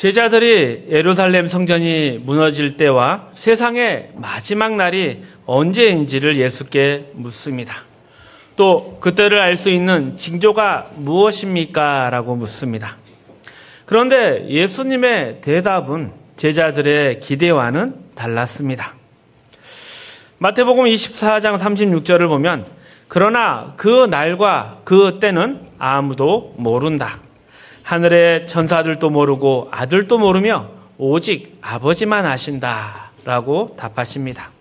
제자들이 예루살렘 성전이 무너질 때와 세상의 마지막 날이 언제인지를 예수께 묻습니다. 또 그때를 알 수 있는 징조가 무엇입니까? 라고 묻습니다. 그런데 예수님의 대답은 제자들의 기대와는 달랐습니다. 마태복음 24장 36절을 보면 그러나 그 날과 그 때는 아무도 모른다. 하늘의 천사들도 모르고 아들도 모르며 오직 아버지만 아신다. 라고 답하십니다.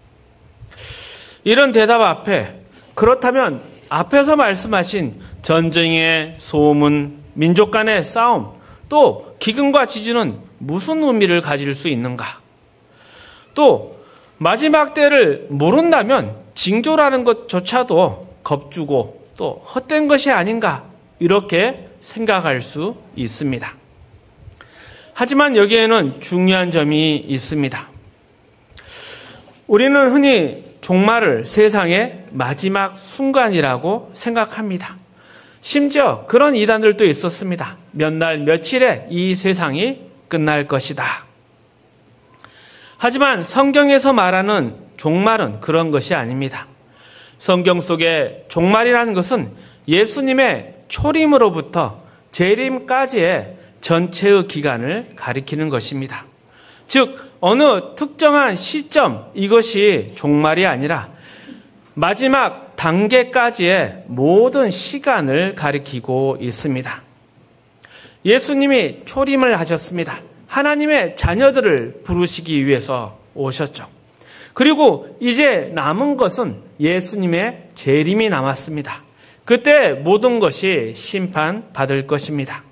이런 대답 앞에 그렇다면 앞에서 말씀하신 전쟁의 소문, 민족 간의 싸움, 또 기근과 지진은 무슨 의미를 가질 수 있는가? 또 마지막 때를 모른다면 징조라는 것조차도 겁주고 또 헛된 것이 아닌가? 이렇게 생각할 수 있습니다. 하지만 여기에는 중요한 점이 있습니다. 우리는 흔히 종말을 세상의 마지막 순간이라고 생각합니다. 심지어 그런 이단들도 있었습니다. 몇 날 며칠에 이 세상이 끝날 것이다. 하지만 성경에서 말하는 종말은 그런 것이 아닙니다. 성경 속에 종말이라는 것은 예수님의 초림으로부터 재림까지의 전체의 기간을 가리키는 것입니다. 즉 어느 특정한 시점 이것이 종말이 아니라 마지막 단계까지의 모든 시간을 가리키고 있습니다. 예수님이 초림을 하셨습니다. 하나님의 자녀들을 부르시기 위해서 오셨죠. 그리고 이제 남은 것은 예수님의 재림이 남았습니다. 그때 모든 것이 심판받을 것입니다.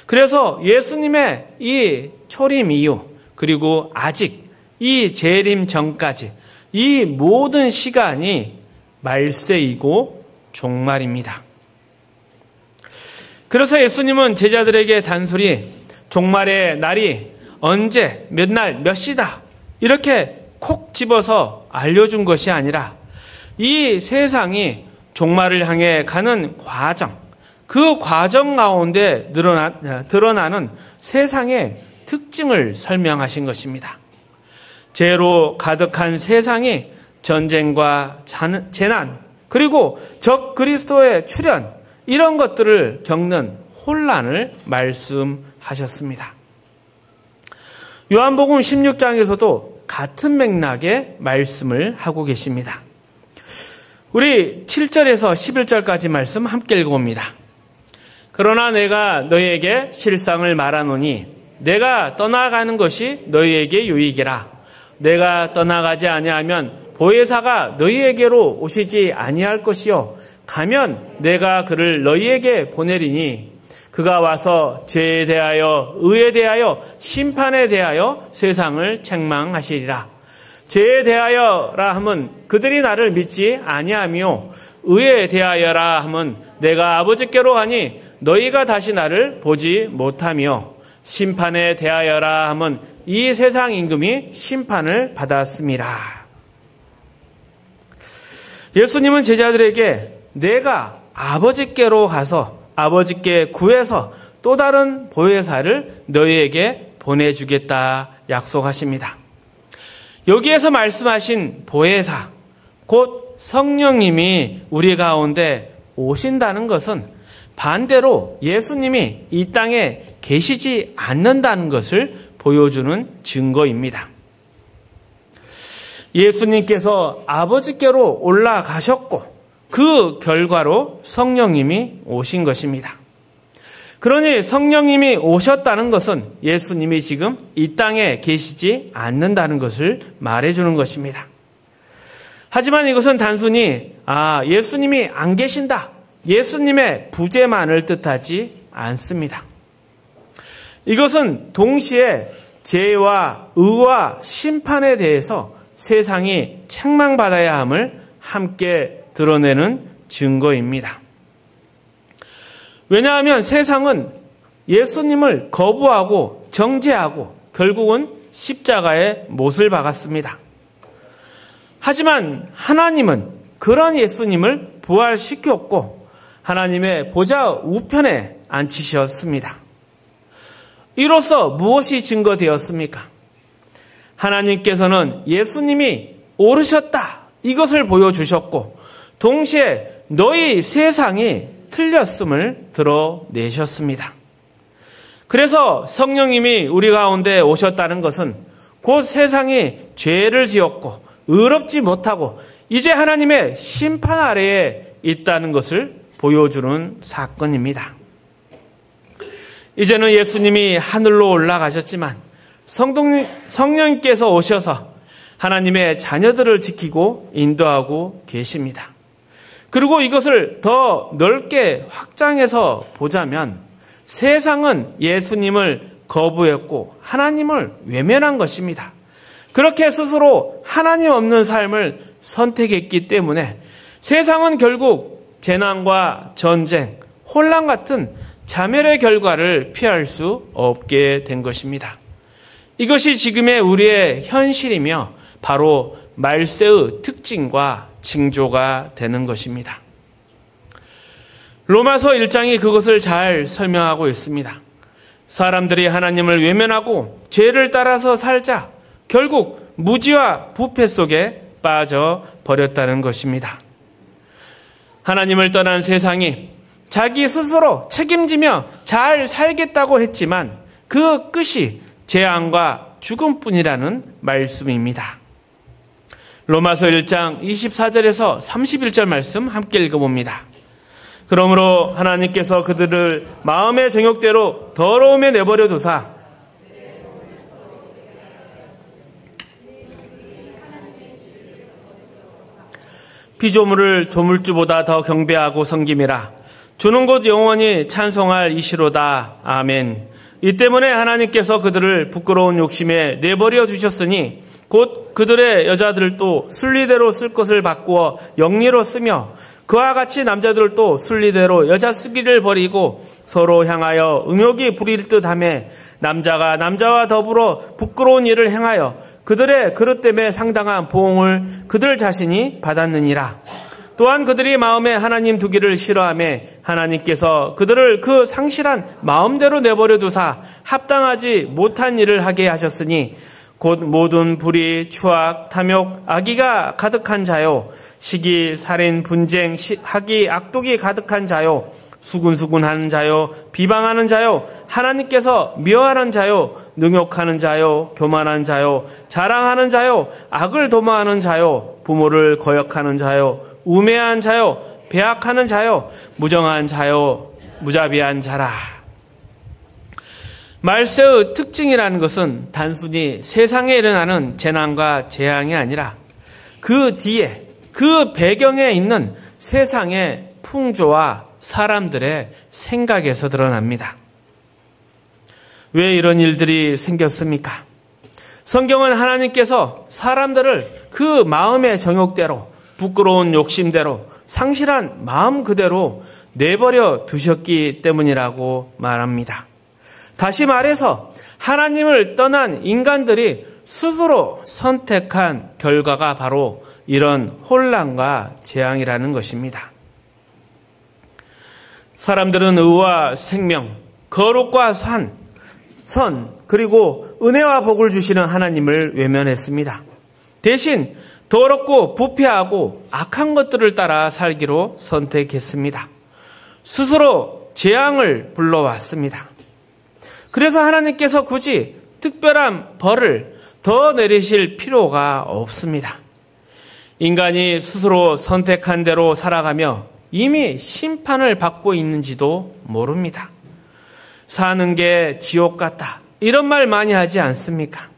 그래서 예수님의 이 초림 이후 그리고 아직 이 재림 전까지 이 모든 시간이 말세이고 종말입니다. 그래서 예수님은 제자들에게 단순히 종말의 날이 언제 몇 날 몇 시다 이렇게 콕 집어서 알려준 것이 아니라 이 세상이 종말을 향해 가는 과정, 그 과정 가운데 드러나는 세상의 특징을 설명하신 것입니다. 죄로 가득한 세상이 전쟁과 재난, 그리고 적 그리스도의 출현, 이런 것들을 겪는 혼란을 말씀하셨습니다. 요한복음 16장에서도 같은 맥락의 말씀을 하고 계십니다. 우리 7절에서 11절까지 말씀 함께 읽어봅니다. 그러나 내가 너희에게 실상을 말하노니 내가 떠나가는 것이 너희에게 유익이라. 내가 떠나가지 아니하면 보혜사가 너희에게로 오시지 아니할 것이요 가면 내가 그를 너희에게 보내리니 그가 와서 죄에 대하여 의에 대하여 심판에 대하여 세상을 책망하시리라. 죄에 대하여라 함은 그들이 나를 믿지 아니하며 의에 대하여라 함은 내가 아버지께로 가니 너희가 다시 나를 보지 못하며 심판에 대하여라 함은 이 세상 임금이 심판을 받았음이라. 예수님은 제자들에게 내가 아버지께로 가서 아버지께 구해서 또 다른 보혜사를 너희에게 보내주겠다 약속하십니다. 여기에서 말씀하신 보혜사, 곧 성령님이 우리 가운데 오신다는 것은 반대로 예수님이 이 땅에 계시지 않는다는 것을 보여주는 증거입니다. 예수님께서 아버지께로 올라가셨고 그 결과로 성령님이 오신 것입니다. 그러니 성령님이 오셨다는 것은 예수님이 지금 이 땅에 계시지 않는다는 것을 말해주는 것입니다. 하지만 이것은 단순히 예수님이 안 계신다, 예수님의 부재만을 뜻하지 않습니다. 이것은 동시에 죄와 의와 심판에 대해서 세상이 책망받아야 함을 함께 드러내는 증거입니다. 왜냐하면 세상은 예수님을 거부하고 정죄하고 결국은 십자가에 못을 박았습니다. 하지만 하나님은 그런 예수님을 부활시켰고 하나님의 보좌 우편에 앉히셨습니다. 이로써 무엇이 증거되었습니까? 하나님께서는 예수님이 오르셨다, 이것을 보여주셨고 동시에 너희 세상이 틀렸음을 드러내셨습니다. 그래서 성령님이 우리 가운데 오셨다는 것은 곧 세상이 죄를 지었고 의롭지 못하고 이제 하나님의 심판 아래에 있다는 것을 보여주는 사건입니다. 이제는 예수님이 하늘로 올라가셨지만 성령님께서 오셔서 하나님의 자녀들을 지키고 인도하고 계십니다. 그리고 이것을 더 넓게 확장해서 보자면 세상은 예수님을 거부했고 하나님을 외면한 것입니다. 그렇게 스스로 하나님 없는 삶을 선택했기 때문에 세상은 결국 재난과 전쟁, 혼란 같은 자멸의 결과를 피할 수 없게 된 것입니다. 이것이 지금의 우리의 현실이며 바로 말세의 특징과 징조가 되는 것입니다. 로마서 1장이 그것을 잘 설명하고 있습니다. 사람들이 하나님을 외면하고 죄를 따라서 살자 결국 무지와 부패 속에 빠져버렸다는 것입니다. 하나님을 떠난 세상이 자기 스스로 책임지며 잘 살겠다고 했지만 그 끝이 재앙과 죽음뿐이라는 말씀입니다. 로마서 1장 24절에서 31절 말씀 함께 읽어봅니다. 그러므로 하나님께서 그들을 마음의 정욕대로 더러움에 내버려 두사 피조물을 조물주보다 더 경배하고 섬김이라. 주는 곧 영원히 찬송할 이시로다. 아멘. 이 때문에 하나님께서 그들을 부끄러운 욕심에 내버려 두셨으니 곧 그들의 여자들도 순리대로 쓸 것을 바꾸어 영리로 쓰며 그와 같이 남자들도 순리대로 여자 쓰기를 버리고 서로 향하여 음욕이 부릴 듯하며 남자가 남자와 더불어 부끄러운 일을 행하여 그들의 그릇 때문에 상당한 보응을 그들 자신이 받았느니라. 또한 그들이 마음에 하나님 두기를 싫어하며 하나님께서 그들을 그 상실한 마음대로 내버려 두사 합당하지 못한 일을 하게 하셨으니 곧 모든 불의, 추악, 탐욕, 악의가 가득한 자요 시기, 살인, 분쟁, 학의, 악독이 가득한 자요 수군수군하는 자요 비방하는 자요 하나님께서 미워하는 자요 능욕하는 자요 교만한 자요 자랑하는 자요 악을 도모하는 자요 부모를 거역하는 자요 우매한 자요 배악하는 자요 무정한 자요 무자비한 자라. 말세의 특징이라는 것은 단순히 세상에 일어나는 재난과 재앙이 아니라 그 뒤에 그 배경에 있는 세상의 풍조와 사람들의 생각에서 드러납니다. 왜 이런 일들이 생겼습니까? 성경은 하나님께서 사람들을 그 마음의 정욕대로 부끄러운 욕심대로 상실한 마음 그대로 내버려 두셨기 때문이라고 말합니다. 다시 말해서 하나님을 떠난 인간들이 스스로 선택한 결과가 바로 이런 혼란과 재앙이라는 것입니다. 사람들은 의와 생명, 거룩과 선, 그리고 은혜와 복을 주시는 하나님을 외면했습니다. 대신 더럽고 부패하고 악한 것들을 따라 살기로 선택했습니다. 스스로 재앙을 불러왔습니다. 그래서 하나님께서 굳이 특별한 벌을 더 내리실 필요가 없습니다. 인간이 스스로 선택한 대로 살아가며 이미 심판을 받고 있는지도 모릅니다. 사는 게 지옥 같다, 이런 말 많이 하지 않습니까?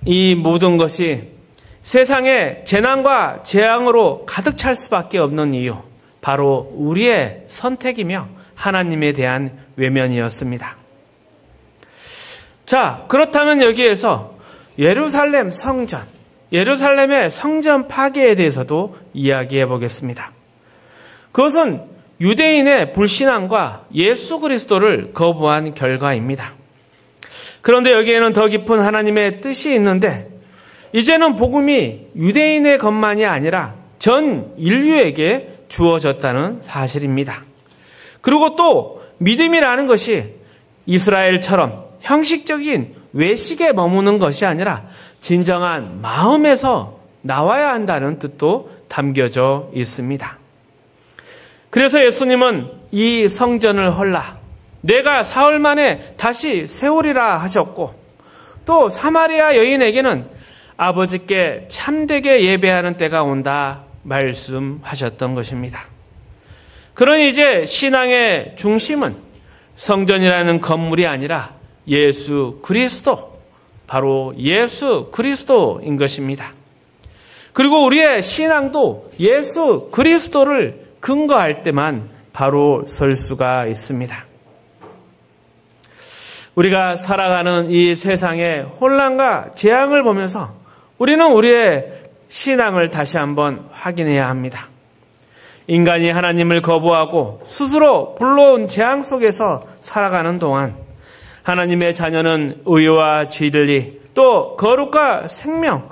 이 모든 것이 세상에 재난과 재앙으로 가득 찰 수밖에 없는 이유, 바로 우리의 선택이며 하나님에 대한 외면이었습니다. 자, 그렇다면 여기에서 예루살렘의 성전 파괴에 대해서도 이야기해 보겠습니다. 그것은 유대인의 불신앙과 예수 그리스도를 거부한 결과입니다. 그런데 여기에는 더 깊은 하나님의 뜻이 있는데, 이제는 복음이 유대인의 것만이 아니라 전 인류에게 주어졌다는 사실입니다. 그리고 또 믿음이라는 것이 이스라엘처럼 형식적인 외식에 머무는 것이 아니라 진정한 마음에서 나와야 한다는 뜻도 담겨져 있습니다. 그래서 예수님은 이 성전을 헐라 내가 사흘 만에 다시 세우리라 하셨고, 또 사마리아 여인에게는 아버지께 참되게 예배하는 때가 온다 말씀하셨던 것입니다. 그러니 이제 신앙의 중심은 성전이라는 건물이 아니라 예수 그리스도, 바로 예수 그리스도인 것입니다. 그리고 우리의 신앙도 예수 그리스도를 근거할 때만 바로 설 수가 있습니다. 우리가 살아가는 이 세상의 혼란과 재앙을 보면서 우리는 우리의 신앙을 다시 한번 확인해야 합니다. 인간이 하나님을 거부하고 스스로 불러온 재앙 속에서 살아가는 동안 하나님의 자녀는 의와 진리, 또 거룩과 생명,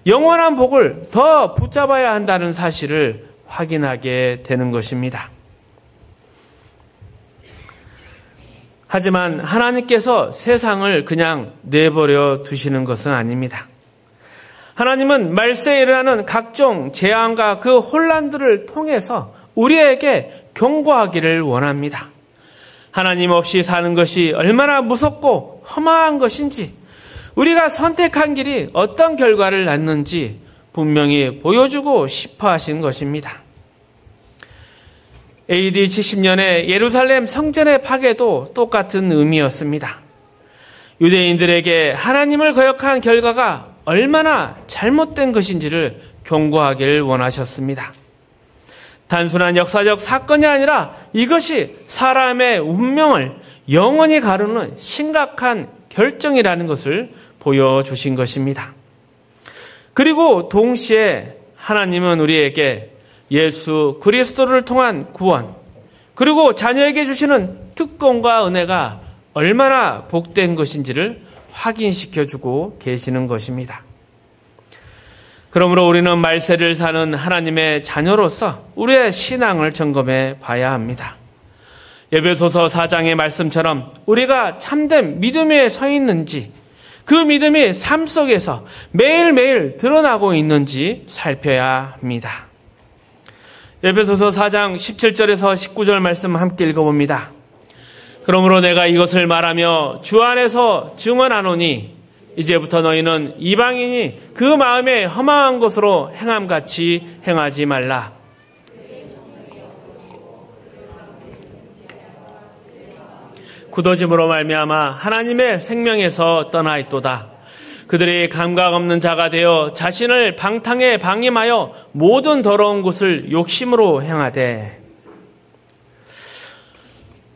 영원한 복을 더 붙잡아야 한다는 사실을 확인하게 되는 것입니다. 하지만 하나님께서 세상을 그냥 내버려 두시는 것은 아닙니다. 하나님은 말세에 일어나는 각종 재앙과 그 혼란들을 통해서 우리에게 경고하기를 원합니다. 하나님 없이 사는 것이 얼마나 무섭고 험한 것인지, 우리가 선택한 길이 어떤 결과를 낳는지 분명히 보여주고 싶어 하신 것입니다. AD 70년에 예루살렘 성전의 파괴도 똑같은 의미였습니다. 유대인들에게 하나님을 거역한 결과가 얼마나 잘못된 것인지를 경고하기를 원하셨습니다. 단순한 역사적 사건이 아니라 이것이 사람의 운명을 영원히 가르는 심각한 결정이라는 것을 보여주신 것입니다. 그리고 동시에 하나님은 우리에게 예수 그리스도를 통한 구원, 그리고 자녀에게 주시는 특권과 은혜가 얼마나 복된 것인지를 확인시켜주고 계시는 것입니다. 그러므로 우리는 말세를 사는 하나님의 자녀로서 우리의 신앙을 점검해 봐야 합니다. 에베소서 4장의 말씀처럼 우리가 참된 믿음에 서 있는지, 그 믿음이 삶 속에서 매일매일 드러나고 있는지 살펴야 합니다. 에베소서 4장 17절에서 19절 말씀 함께 읽어봅니다. 그러므로 내가 이것을 말하며 주 안에서 증언하노니 이제부터 너희는 이방인이 그 마음에 허망한 것으로 행함같이 행하지 말라. 굳어짐으로 말미암아 하나님의 생명에서 떠나 있도다. 그들이 감각 없는 자가 되어 자신을 방탕에 방임하여 모든 더러운 것을 욕심으로 행하되.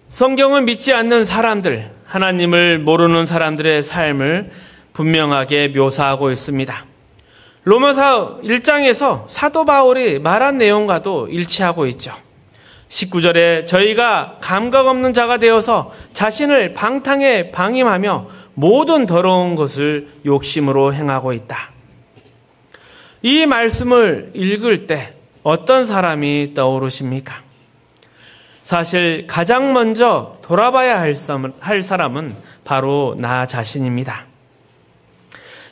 성경은 믿지 않는 사람들, 하나님을 모르는 사람들의 삶을 분명하게 묘사하고 있습니다. 로마서 1장에서 사도 바울이 말한 내용과도 일치하고 있죠. 19절에 저희가 감각 없는 자가 되어서 자신을 방탕에 방임하며 모든 더러운 것을 욕심으로 행하고 있다. 이 말씀을 읽을 때 어떤 사람이 떠오르십니까? 사실 가장 먼저 돌아봐야 할 사람은 바로 나 자신입니다.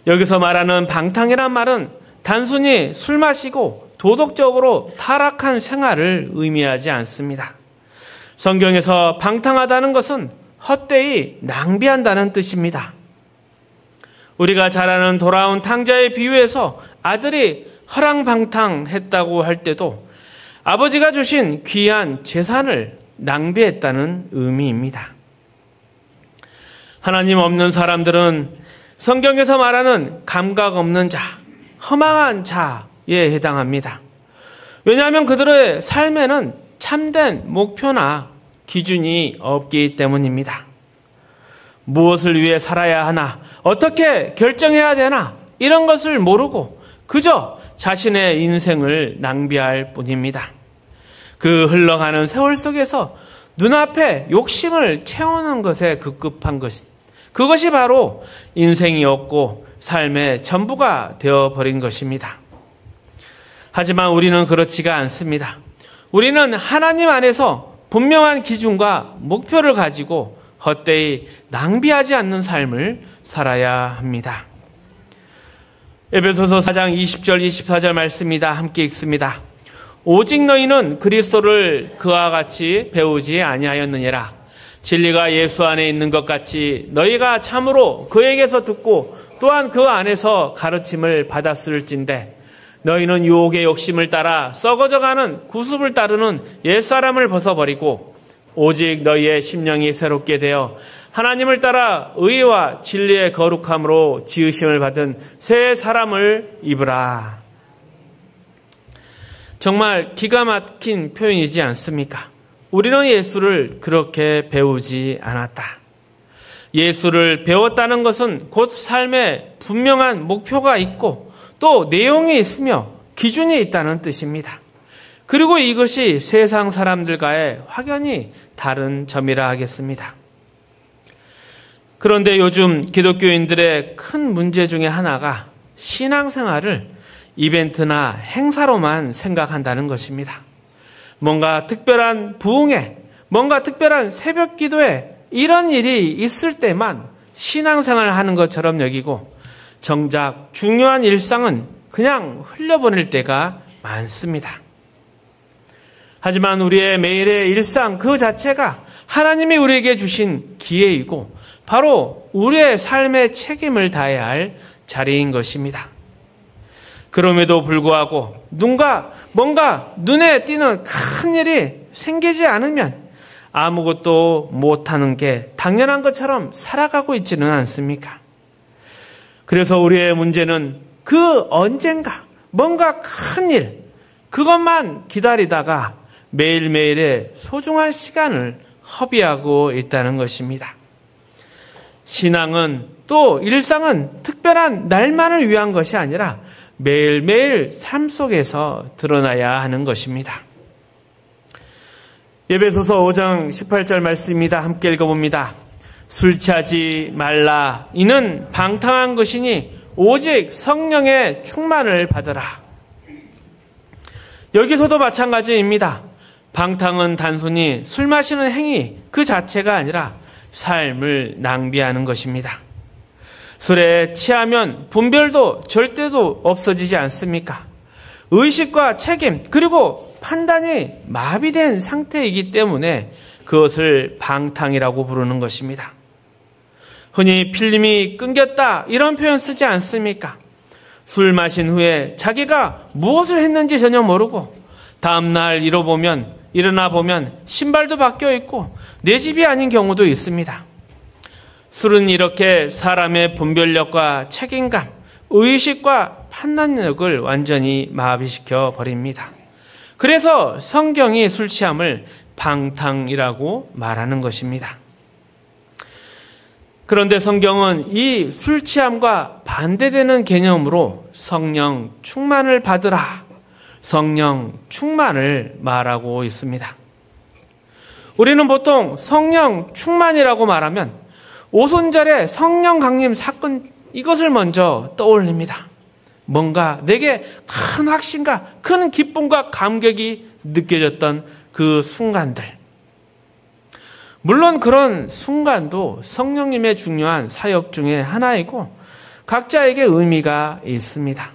여기서 말하는 방탕이란 말은 단순히 술 마시고 도덕적으로 타락한 생활을 의미하지 않습니다. 성경에서 방탕하다는 것은 헛되이 낭비한다는 뜻입니다. 우리가 잘 아는 돌아온 탕자의 비유에서 아들이 허랑방탕했다고 할 때도 아버지가 주신 귀한 재산을 낭비했다는 의미입니다. 하나님 없는 사람들은 성경에서 말하는 감각 없는 자, 허망한 자에 해당합니다. 왜냐하면 그들의 삶에는 참된 목표나 기준이 없기 때문입니다. 무엇을 위해 살아야 하나, 어떻게 결정해야 되나, 이런 것을 모르고 그저 자신의 인생을 낭비할 뿐입니다. 그 흘러가는 세월 속에서 눈앞에 욕심을 채우는 것에 급급한 그것이 바로 인생이었고 삶의 전부가 되어버린 것입니다. 하지만 우리는 그렇지가 않습니다. 우리는 하나님 안에서 분명한 기준과 목표를 가지고 헛되이 낭비하지 않는 삶을 살아야 합니다. 에베소서 4장 20절 24절 말씀입니다. 함께 읽습니다. 오직 너희는 그리스도를 그와 같이 배우지 아니하였느니라. 진리가 예수 안에 있는 것 같이 너희가 참으로 그에게서 듣고 또한 그 안에서 가르침을 받았을진데 너희는 유혹의 욕심을 따라 썩어져가는 구습을 따르는 옛사람을 벗어버리고 오직 너희의 심령이 새롭게 되어 하나님을 따라 의와 진리의 거룩함으로 지으심을 받은 새 사람을 입으라. 정말 기가 막힌 표현이지 않습니까? 우리는 예수를 그렇게 배우지 않았다. 예수를 배웠다는 것은 곧 삶에 분명한 목표가 있고 또 내용이 있으며 기준이 있다는 뜻입니다. 그리고 이것이 세상 사람들과의 확연히 다른 점이라 하겠습니다. 그런데 요즘 기독교인들의 큰 문제 중에 하나가 신앙생활을 이벤트나 행사로만 생각한다는 것입니다. 뭔가 특별한 부흥회, 뭔가 특별한 새벽 기도회 이런 일이 있을 때만 신앙생활을 하는 것처럼 여기고 정작 중요한 일상은 그냥 흘려보낼 때가 많습니다. 하지만 우리의 매일의 일상 그 자체가 하나님이 우리에게 주신 기회이고 바로 우리의 삶의 책임을 다해야 할 자리인 것입니다. 그럼에도 불구하고 뭔가 눈에 띄는 큰 일이 생기지 않으면 아무것도 못하는 게 당연한 것처럼 살아가고 있지는 않습니까? 그래서 우리의 문제는 그 언젠가 뭔가 큰 일, 그것만 기다리다가 매일매일의 소중한 시간을 허비하고 있다는 것입니다. 신앙은 또 일상은 특별한 날만을 위한 것이 아니라 매일매일 삶 속에서 드러나야 하는 것입니다. 에베소서 5장 18절 말씀입니다. 함께 읽어봅니다. 술 취하지 말라. 이는 방탕한 것이니 오직 성령의 충만을 받으라. 여기서도 마찬가지입니다. 방탕은 단순히 술 마시는 행위 그 자체가 아니라 삶을 낭비하는 것입니다. 술에 취하면 분별도 절대도 없어지지 않습니까? 의식과 책임 그리고 판단이 마비된 상태이기 때문에 그것을 방탕이라고 부르는 것입니다. 흔히 필름이 끊겼다 이런 표현 쓰지 않습니까? 술 마신 후에 자기가 무엇을 했는지 전혀 모르고 다음날 일어나 보면 신발도 바뀌어 있고 내 집이 아닌 경우도 있습니다. 술은 이렇게 사람의 분별력과 책임감, 의식과 판단력을 완전히 마비시켜 버립니다. 그래서 성경이 술 취함을 방탕이라고 말하는 것입니다. 그런데 성경은 이 술 취함과 반대되는 개념으로 성령 충만을 받으라, 성령 충만을 말하고 있습니다. 우리는 보통 성령 충만이라고 말하면 오순절의 성령 강림 사건 이것을 먼저 떠올립니다. 뭔가 내게 큰 확신과 큰 기쁨과 감격이 느껴졌던 그 순간들. 물론 그런 순간도 성령님의 중요한 사역 중에 하나이고 각자에게 의미가 있습니다.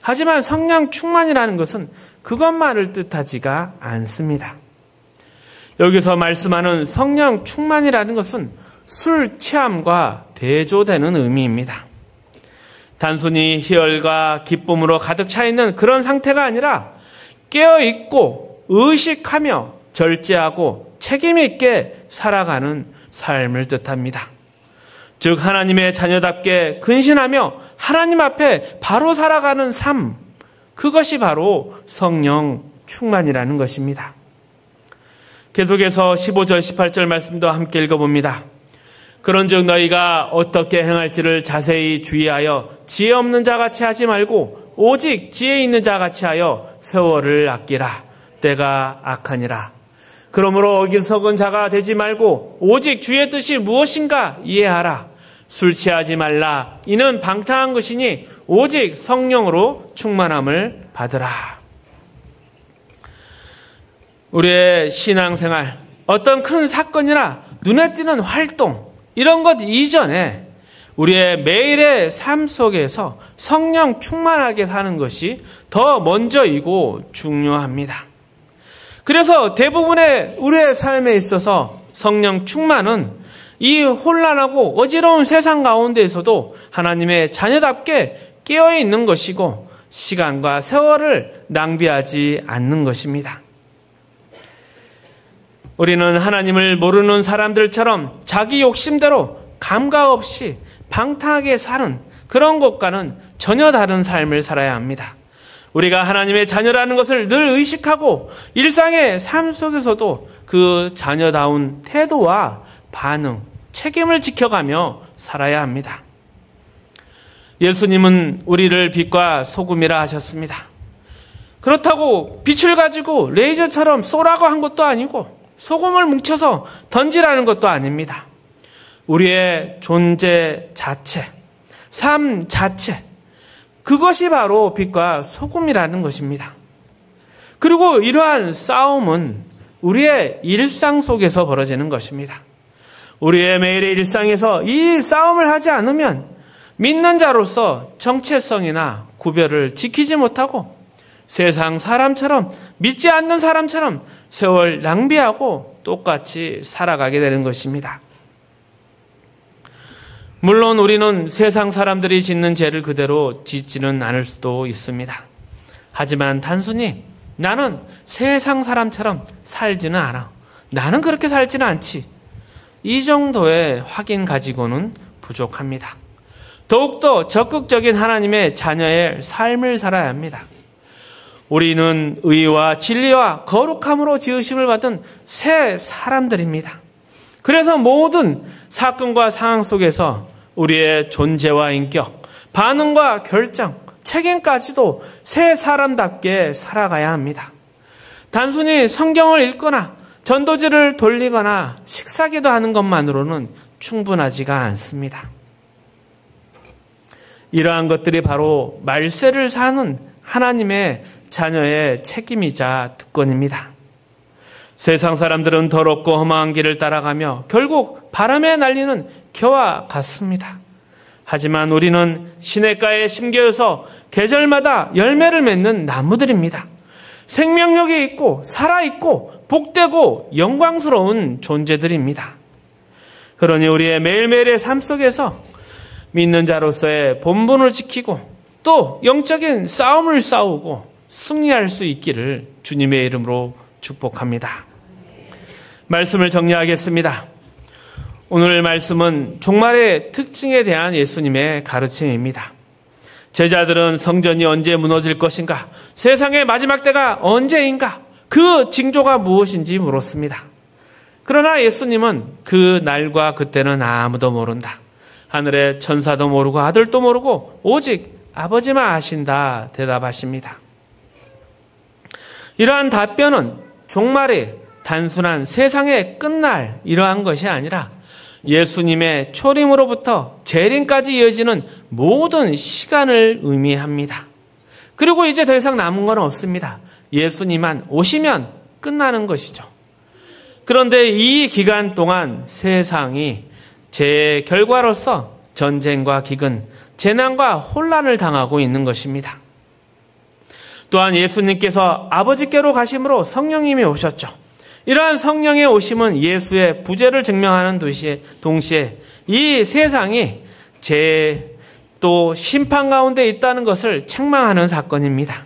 하지만 성령 충만이라는 것은 그것만을 뜻하지가 않습니다. 여기서 말씀하는 성령 충만이라는 것은 술 취함과 대조되는 의미입니다. 단순히 희열과 기쁨으로 가득 차 있는 그런 상태가 아니라 깨어있고 의식하며 절제하고 책임있게 살아가는 삶을 뜻합니다. 즉 하나님의 자녀답게 근신하며 하나님 앞에 바로 살아가는 삶, 그것이 바로 성령 충만이라는 것입니다. 계속해서 15절 18절 말씀도 함께 읽어봅니다. 그런즉 너희가 어떻게 행할지를 자세히 주의하여 지혜 없는 자같이 하지 말고 오직 지혜 있는 자같이 하여 세월을 아끼라. 때가 악하니라. 그러므로 어리석은 자가 되지 말고 오직 주의 뜻이 무엇인가 이해하라. 술 취하지 말라. 이는 방탕한 것이니 오직 성령으로 충만함을 받으라. 우리의 신앙생활, 어떤 큰 사건이나 눈에 띄는 활동, 이런 것 이전에 우리의 매일의 삶 속에서 성령 충만하게 사는 것이 더 먼저이고 중요합니다. 그래서 대부분의 우리의 삶에 있어서 성령 충만은 이 혼란하고 어지러운 세상 가운데에서도 하나님의 자녀답게 깨어있는 것이고 시간과 세월을 낭비하지 않는 것입니다. 우리는 하나님을 모르는 사람들처럼 자기 욕심대로 감각 없이 방탕하게 사는 그런 것과는 전혀 다른 삶을 살아야 합니다. 우리가 하나님의 자녀라는 것을 늘 의식하고 일상의 삶 속에서도 그 자녀다운 태도와 반응, 책임을 지켜가며 살아야 합니다. 예수님은 우리를 빛과 소금이라 하셨습니다. 그렇다고 빛을 가지고 레이저처럼 쏘라고 한 것도 아니고 소금을 뭉쳐서 던지라는 것도 아닙니다. 우리의 존재 자체, 삶 자체, 그것이 바로 빛과 소금이라는 것입니다. 그리고 이러한 싸움은 우리의 일상 속에서 벌어지는 것입니다. 우리의 매일의 일상에서 이 싸움을 하지 않으면 믿는 자로서 정체성이나 구별을 지키지 못하고 세상 사람처럼, 믿지 않는 사람처럼 세월 낭비하고 똑같이 살아가게 되는 것입니다. 물론 우리는 세상 사람들이 짓는 죄를 그대로 짓지는 않을 수도 있습니다. 하지만 단순히 나는 세상 사람처럼 살지는 않아, 나는 그렇게 살지는 않지, 이 정도의 확인 가지고는 부족합니다. 더욱더 적극적인 하나님의 자녀의 삶을 살아야 합니다. 우리는 의와 진리와 거룩함으로 지으심을 받은 새 사람들입니다. 그래서 모든 사건과 상황 속에서 우리의 존재와 인격, 반응과 결정, 책임까지도 새 사람답게 살아가야 합니다. 단순히 성경을 읽거나 전도지를 돌리거나 식사기도 하는 것만으로는 충분하지가 않습니다. 이러한 것들이 바로 말세를 사는 하나님의 자녀의 책임이자 특권입니다. 세상 사람들은 더럽고 험한 길을 따라가며 결국 바람에 날리는 겨와 같습니다. 하지만 우리는 시냇가에 심겨서 계절마다 열매를 맺는 나무들입니다. 생명력이 있고 살아있고 복되고 영광스러운 존재들입니다. 그러니 우리의 매일매일의 삶 속에서 믿는 자로서의 본분을 지키고 또 영적인 싸움을 싸우고 승리할 수 있기를 주님의 이름으로 축복합니다. 말씀을 정리하겠습니다. 오늘 말씀은 종말의 특징에 대한 예수님의 가르침입니다. 제자들은 성전이 언제 무너질 것인가, 세상의 마지막 때가 언제인가, 그 징조가 무엇인지 물었습니다. 그러나 예수님은 그 날과 그때는 아무도 모른다, 하늘의 천사도 모르고 아들도 모르고 오직 아버지만 아신다 대답하십니다. 이러한 답변은 종말이 단순한 세상의 끝날 이러한 것이 아니라 예수님의 초림으로부터 재림까지 이어지는 모든 시간을 의미합니다. 그리고 이제 더 이상 남은 건 없습니다. 예수님만 오시면 끝나는 것이죠. 그런데 이 기간 동안 세상이 죄의 결과로서 전쟁과 기근, 재난과 혼란을 당하고 있는 것입니다. 또한 예수님께서 아버지께로 가심으로 성령님이 오셨죠. 이러한 성령의 오심은 예수의 부재를 증명하는 동시에 이 세상이 죄 또 심판 가운데 있다는 것을 책망하는 사건입니다.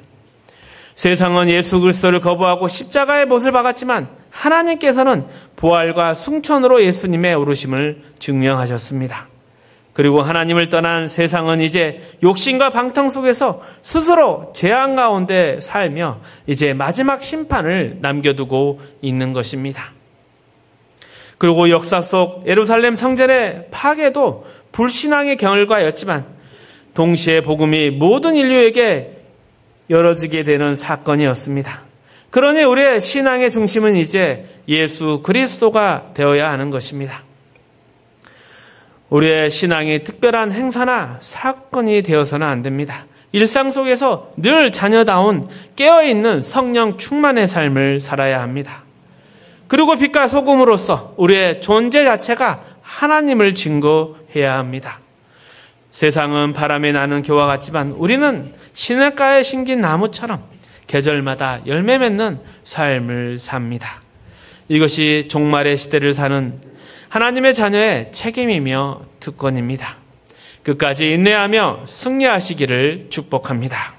세상은 예수 그리스도를 거부하고 십자가의 못을 박았지만 하나님께서는 부활과 승천으로 예수님의 오르심을 증명하셨습니다. 그리고 하나님을 떠난 세상은 이제 욕심과 방탕 속에서 스스로 재앙 가운데 살며 이제 마지막 심판을 남겨두고 있는 것입니다. 그리고 역사 속 예루살렘 성전의 파괴도 불신앙의 결과였지만 동시에 복음이 모든 인류에게 열어지게 되는 사건이었습니다. 그러니 우리의 신앙의 중심은 이제 예수 그리스도가 되어야 하는 것입니다. 우리의 신앙이 특별한 행사나 사건이 되어서는 안 됩니다. 일상 속에서 늘 자녀다운 깨어있는 성령 충만의 삶을 살아야 합니다. 그리고 빛과 소금으로서 우리의 존재 자체가 하나님을 증거해야 합니다. 세상은 바람에 나는 겨와 같지만 우리는 시냇가에 심긴 나무처럼 계절마다 열매 맺는 삶을 삽니다. 이것이 종말의 시대를 사는 하나님의 자녀의 책임이며 특권입니다. 끝까지 인내하며 승리하시기를 축복합니다.